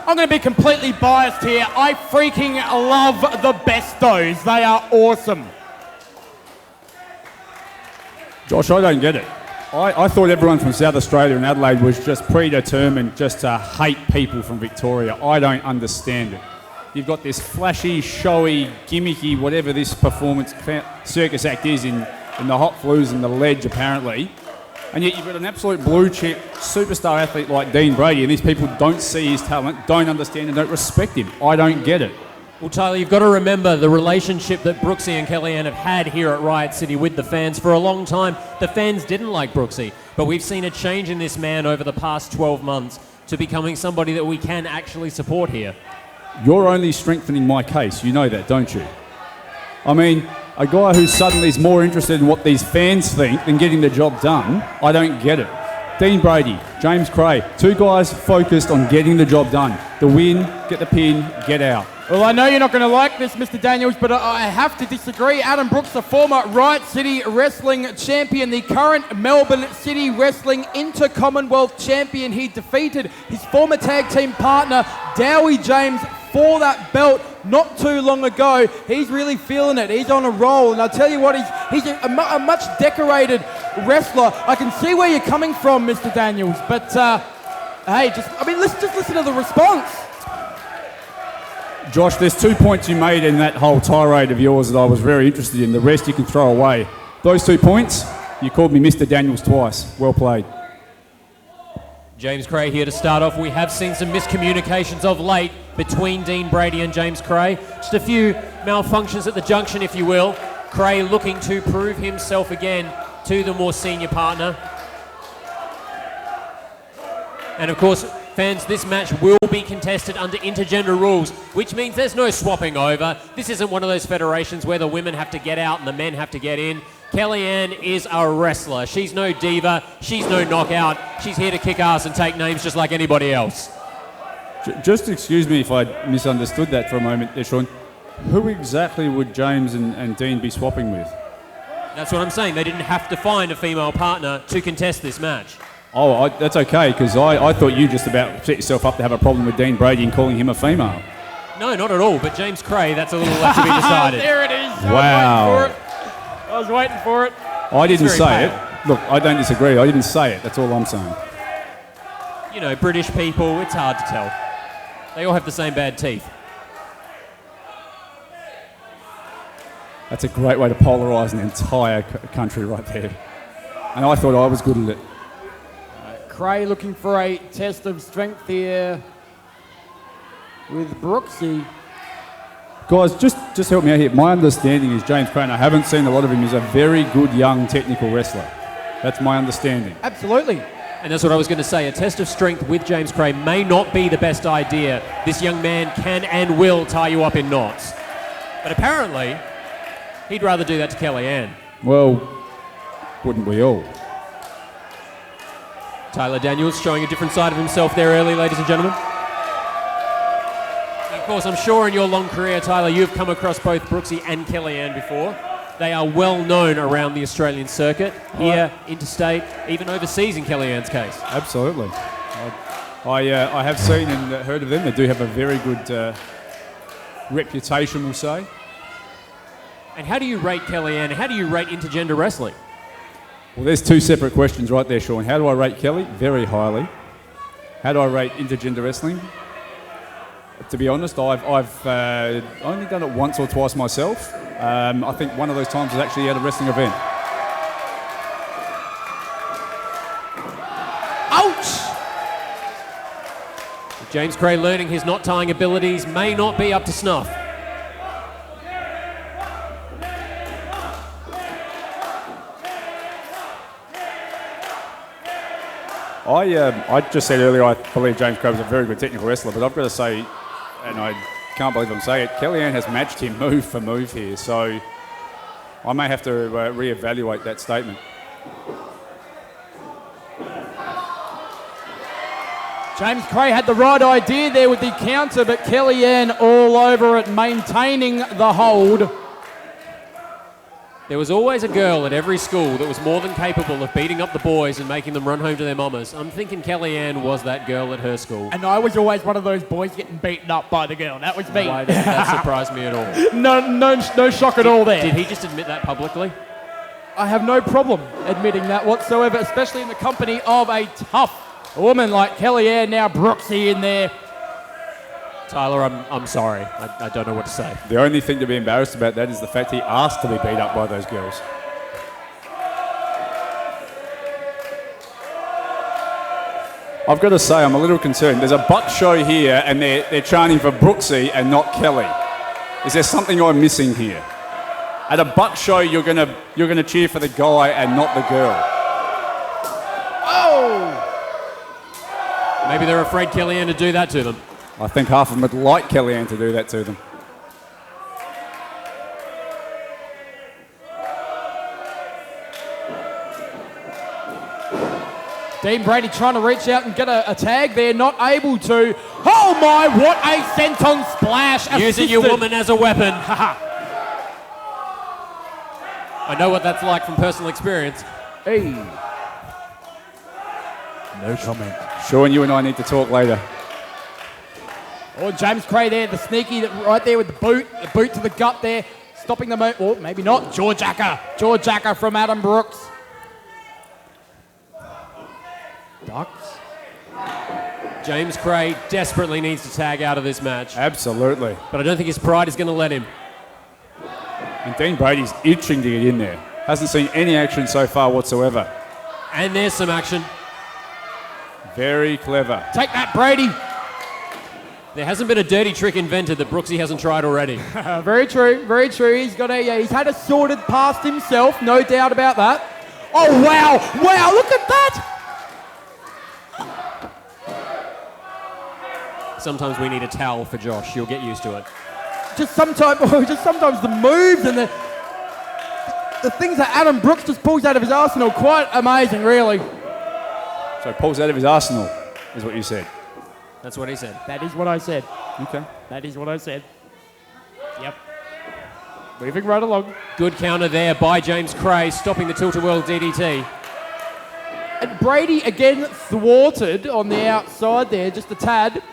I'm going to be completely biased here. I freaking love the Bestos. They are awesome. Josh, I don't get it. I thought everyone from South Australia and Adelaide was just predetermined just to hate people from Victoria. I don't understand it. You've got this flashy, showy, gimmicky, whatever this performance circus act is in the hot flues and the ledge, apparently. And yet you've got an absolute blue-chip superstar athlete like Dean Brady, and these people don't see his talent, don't understand and don't respect him. I don't get it. Well, Tyler, you've got to remember the relationship that Brooksy and Kellyanne have had here at Riot City with the fans for a long time. The fans didn't like Brooksy, but we've seen a change in this man over the past 12 months to becoming somebody that we can actually support here. You're only strengthening my case. You know that, don't you? I mean, a guy who suddenly is more interested in what these fans think than getting the job done, I don't get it. Dean Brady, James Kray, two guys focused on getting the job done. The win, get the pin, get out. Well, I know you're not going to like this, Mr. Daniels, but I have to disagree. Adam Brooks, the former Riot City Wrestling champion, the current Melbourne City Wrestling Inter-Commonwealth champion. He defeated his former tag team partner, Dowie James, for that belt not too long ago. He's really feeling it. He's on a roll. And I'll tell you what, he's a much decorated wrestler. I can see where you're coming from, Mr. Daniels. But, hey, let's just listen to the response. Josh, there's 2 points you made in that whole tirade of yours that I was very interested in. The rest you can throw away. Those 2 points, you called me Mr. Daniels twice. Well played. James Kray here to start off. We have seen some miscommunications of late between Dean Brady and James Kray. Just a few malfunctions at the junction, if you will. Kray looking to prove himself again to the more senior partner. And of course, fans, this match will be contested under intergender rules, which means there's no swapping over. This isn't one of those federations where the women have to get out and the men have to get in. Kellyanne is a wrestler. She's no diva. She's no knockout. She's here to kick ass and take names just like anybody else. Just excuse me if I misunderstood that for a moment there, Sean. Who exactly would James and Dean be swapping with? That's what I'm saying. They didn't have to find a female partner to contest this match. Oh, that's okay, because I thought you just about set yourself up to have a problem with Dean Brady and calling him a female. No, not at all. But James Kray, that's a little left to be decided. There it is. Wow. I was waiting for it. I didn't say it. Look, I don't disagree. I didn't say it. That's all I'm saying. You know, British people, it's hard to tell. They all have the same bad teeth. That's a great way to polarise an entire country right there. And I thought I was good at it. Kray looking for a test of strength here with Brooksy. Guys, just help me out here. My understanding is James Kray, and I haven't seen a lot of him, is a very good young technical wrestler. That's my understanding. Absolutely. And that's what I was going to say. A test of strength with James Kray may not be the best idea. This young man can and will tie you up in knots. But apparently, he'd rather do that to Kellyanne. Well, wouldn't we all? Tyler Daniels showing a different side of himself there early, ladies and gentlemen. And of course, I'm sure in your long career, Tyler, you've come across both Brooksy and Kellyanne before. They are well known around the Australian circuit, here, interstate, even overseas in Kellyanne's case. Absolutely. I have seen and heard of them. They do have a very good reputation, we'll say. And how do you rate Kellyanne? How do you rate intergender wrestling? Well, there's two separate questions right there, Sean. How do I rate Kelly? Very highly. How do I rate intergender wrestling? To be honest, I've only done it once or twice myself. I think one of those times was actually at a wrestling event. Ouch! James Kray learning his knot tying abilities may not be up to snuff. I just said earlier I believe James Kray was a very good technical wrestler, but I've got to say, and I can't believe I'm saying it, Kellyanne has matched him move for move here, so I may have to reevaluate that statement. James Kray had the right idea there with the counter, but Kellyanne all over it, maintaining the hold. There was always a girl at every school that was more than capable of beating up the boys and making them run home to their mamas. I'm thinking Kellyanne was that girl at her school. And I was always one of those boys getting beaten up by the girl. That was me. Why doesn't that surprise me at all? No shock at all there. Did he just admit that publicly? I have no problem admitting that whatsoever, especially in the company of a tough woman like Kellyanne, now Brooksy in there. Tyler, I'm sorry. I don't know what to say. The only thing to be embarrassed about that is the fact he asked to be beat up by those girls. I've got to say, I'm a little concerned. There's a butt show here, and they're chanting for Brooksy and not Kelly. Is there something I'm missing here? At a butt show, you're gonna cheer for the guy and not the girl. Oh! Maybe they're afraid Kellyanne to do that to them. I think half of them would like Kellyanne to do that to them. Dean Brady trying to reach out and get a tag there, not able to. Oh my, what a senton splash. Using your woman as a weapon. I know what that's like from personal experience. Hey. No comment. Sean, you and I need to talk later. Oh, James Kray there, the sneaky right there with the boot to the gut there, stopping the move. Or maybe not. Jaw jacker from Adam Brooks. Ducks. James Kray desperately needs to tag out of this match. Absolutely. But I don't think his pride is going to let him. And Dean Brady's itching to get in there. Hasn't seen any action so far whatsoever. And there's some action. Very clever. Take that, Brady. There hasn't been a dirty trick invented that Brooksy hasn't tried already. Very true, very true. He's had a sorted past himself, no doubt about that. Oh, wow, look at that. Sometimes we need a towel for Josh. You'll get used to it. Just sometimes the moves and the things that Adam Brooks just pulls out of his arsenal, quite amazing, really. So pulls out of his arsenal, is what you said. That's what he said. That is what I said. Okay. That is what I said. Yep. Moving right along. Good counter there by James Kray, stopping the tilt-a-whirl DDT. And Brady again thwarted on the outside there, just a tad.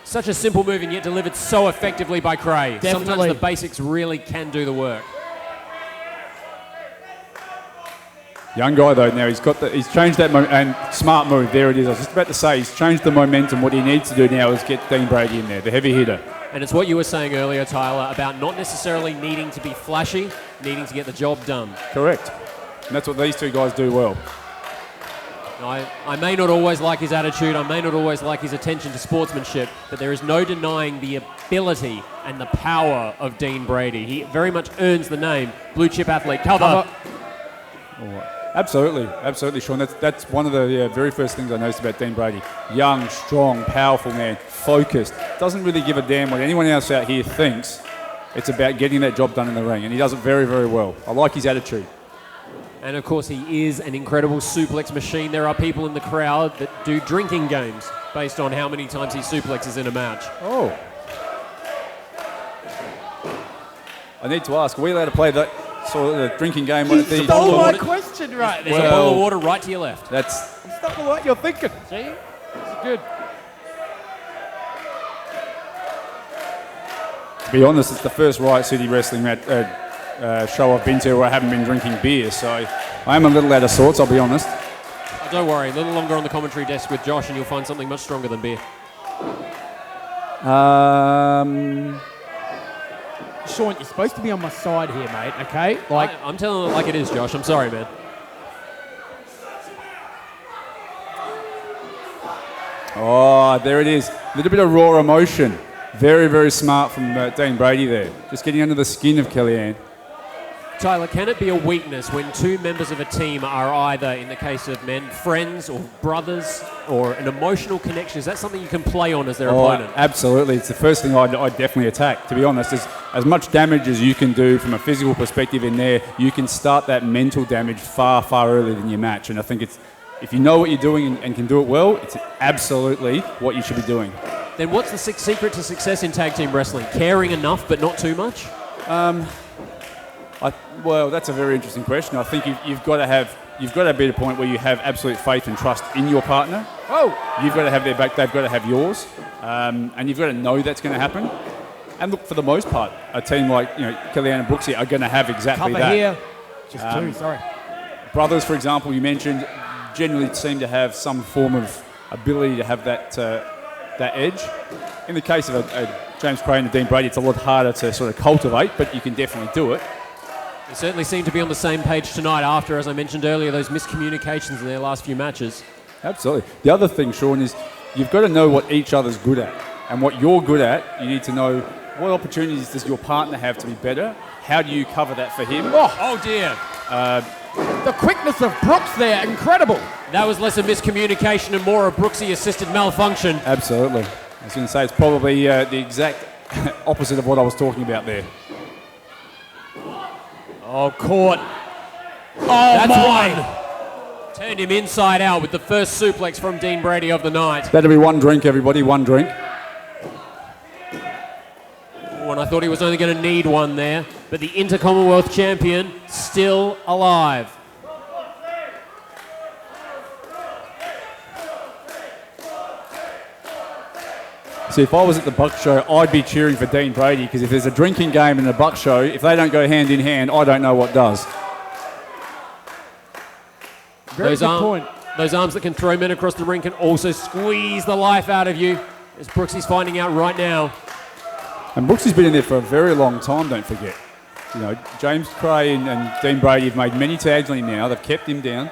Such a simple move and yet delivered so effectively by Kray. Definitely. Sometimes the basics really can do the work. Young guy though now, he's changed that and smart move, there it is. I was just about to say, he's changed the momentum. What he needs to do now is get Dean Brady in there, the heavy hitter. And it's what you were saying earlier, Tyler, about not necessarily needing to be flashy, needing to get the job done. Correct. And that's what these two guys do well. I may not always like his attitude, I may not always like his attention to sportsmanship, but there is no denying the ability and the power of Dean Brady. He very much earns the name Blue Chip Athlete. Cover. Absolutely, Sean. That's one of the very first things I noticed about Dean Brady. Young, strong, powerful man, focused. Doesn't really give a damn what anyone else out here thinks. It's about getting that job done in the ring, and he does it very, very well. I like his attitude. And of course, he is an incredible suplex machine. There are people in the crowd that do drinking games based on how many times he suplexes in a match. Oh. I need to ask, are we allowed to play that sort of drinking game? You stole my question right there. There's a bottle of water right to your left. I'm starting to like your thinking. See? It's good. To be honest, it's the first Riot City Wrestling show I've been to where I haven't been drinking beer, so I am a little out of sorts, I'll be honest. Oh, don't worry, a little longer on the commentary desk with Josh and you'll find something much stronger than beer. Sean, you're supposed to be on my side here, mate, okay? I'm telling it like it is, Josh. I'm sorry, man. Oh, there it is. A little bit of raw emotion. Very, very smart from Dean Brady there. Just getting under the skin of Kellyanne. Tyler, can it be a weakness when two members of a team are either, in the case of men, friends or brothers or an emotional connection? Is that something you can play on as their opponent? Absolutely. It's the first thing I'd definitely attack. To be honest, as much damage as you can do from a physical perspective in there, you can start that mental damage far, far earlier than your match. And I think if you know what you're doing and can do it well, it's absolutely what you should be doing. Then what's the secret to success in tag team wrestling? Caring enough but not too much? Well, that's a very interesting question. I think you've got to be at a point where you have absolute faith and trust in your partner. Oh, You've got to have their back, they've got to have yours, and you've got to know that's going to happen. And look, for the most part, a team like Kellyanne and Brooksy are going to have exactly cover that. here. Just two, sorry. Brothers, for example, you mentioned, generally seem to have some form of ability to have that edge. In the case of a James Kray and Dean Brady, it's a lot harder to sort of cultivate, but you can definitely do it. They certainly seem to be on the same page tonight after, as I mentioned earlier, those miscommunications in their last few matches. Absolutely. The other thing, Sean, is you've got to know what each other's good at. And what you're good at, you need to know what opportunities does your partner have to be better. How do you cover that for him? Oh dear. The quickness of Brooks there, incredible. That was less a miscommunication and more a Brooksy-assisted malfunction. Absolutely. I was going to say it's probably the exact opposite of what I was talking about there. Oh, caught. Oh, That's my. one. Turned him inside out with the first suplex from Dean Brady of the night. That'll be one drink, everybody, one drink. Oh, and I thought he was only going to need one there, but the Inter-Commonwealth champion still alive. See, if I was at the Buck Show, I'd be cheering for Dean Brady, because if there's a drinking game in the Buck Show, if they don't go hand in hand, I don't know what does. Very good point. Those arms that can throw men across the ring can also squeeze the life out of you, as Brooksy's finding out right now. And Brooksy's been in there for a very long time, don't forget. James Kray and Dean Brady have made many tags on him now. They've kept him down.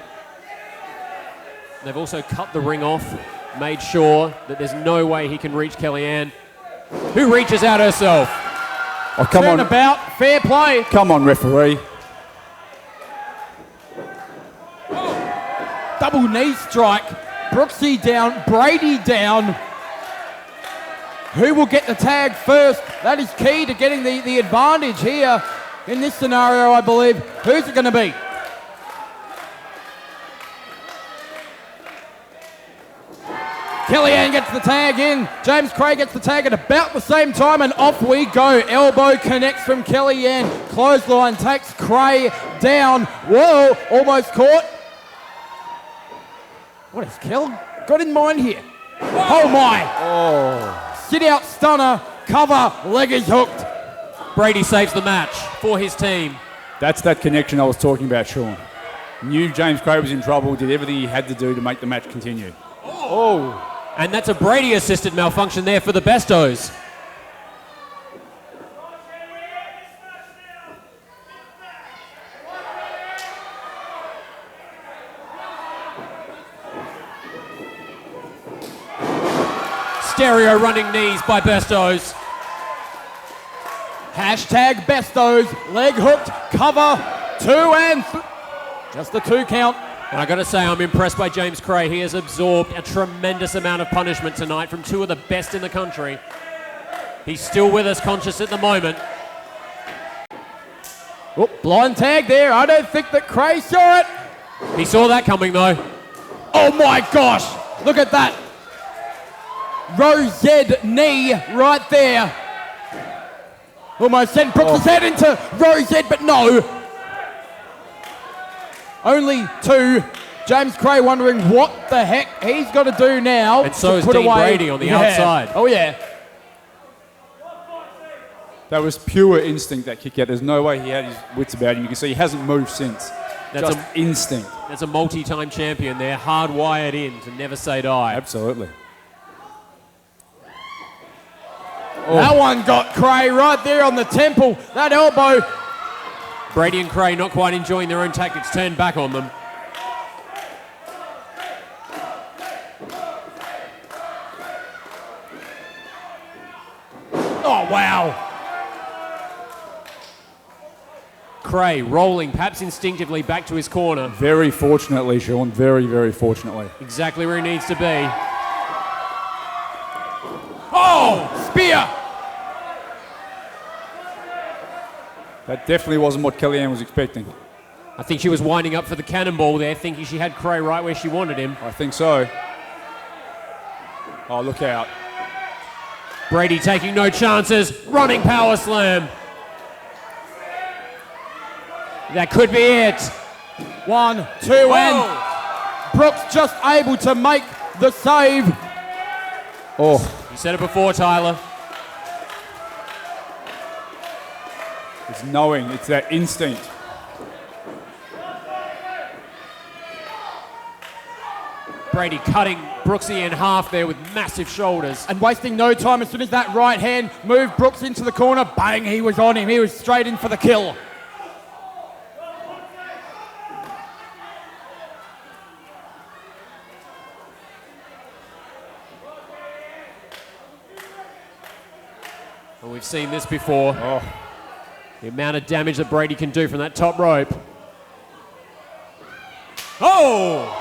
They've also cut the ring off, made sure that there's no way he can reach Kellyanne, who reaches out herself. Oh, come on. Turnabout, fair play. Come on, referee. Double knee strike. Brooksy down, Brady down. Who will get the tag first? That is key to getting the advantage here in this scenario, I believe. Who's it going to be? Kellyanne gets the tag in. James Kray gets the tag at about the same time, and off we go. Elbow connects from Kellyanne. Clothesline takes Kray down. Whoa, almost caught. What has Kell got in mind here? Oh my! Oh. Sit out stunner, cover, leg is hooked. Brady saves the match for his team. That's that connection I was talking about, Sean. Knew James Kray was in trouble, did everything he had to do to make the match continue. Oh. And that's a Brady-assisted malfunction there for the Bestos. Stereo running knees by Bestos. Hashtag Bestos, leg hooked, cover, 2 and just the 2 count. And I got to say, I'm impressed by James Kray. He has absorbed a tremendous amount of punishment tonight from 2 of the best in the country. He's still with us, conscious at the moment. Oh, blind tag there. I don't think that Kray saw it. He saw that coming, though. Oh my gosh, look at that. Rosed knee right there. Almost sent Brooks' head into Rosed, but no. Only 2. James Kray wondering what the heck he's got to do now. And so to is put Dean away. Brady on the outside. Oh yeah. That was pure instinct, that kick out. There's no way he had his wits about him. You can see he hasn't moved since. That's just instinct. That's a multi-time champion there, hardwired in to never say die. Absolutely. That one got Kray right there on the temple. That elbow. Brady and Kray not quite enjoying their own tactics, turned back on them. Oh, wow. Kray rolling, perhaps instinctively, back to his corner. Very fortunately, Sean. Very, very fortunately. Exactly where he needs to be. Oh, spear. That definitely wasn't what Kellyanne was expecting. I think she was winding up for the cannonball there, thinking she had Kray right where she wanted him. I think so. Oh, look out. Brady taking no chances, running power slam. That could be it. 1, 2, and Brooks just able to make the save. Oh, You said it before, Tyler. it's knowing, it's that instinct. Brady cutting Brooksy in half there with massive shoulders. And wasting no time, as soon as that right hand moved Brooks into the corner, bang, he was on him. He was straight in for the kill. Well, we've seen this before. Oh, The amount of damage that Brady can do from that top rope. Oh!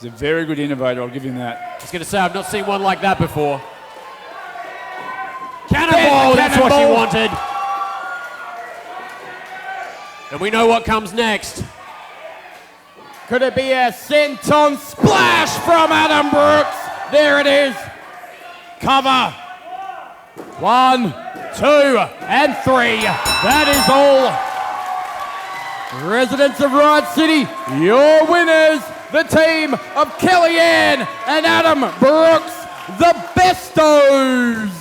he's a very good innovator, I'll give him that. I was going to say, I've not seen one like that before. Cannonball, that's what she wanted. And we know what comes next. Could it be a senton splash from Adam Brooks? There it is. Cover. 1, 2, and 3. That is all. Residents of Riot City, your winners, the team of Kellyanne and Adam Brooks, the Bestos.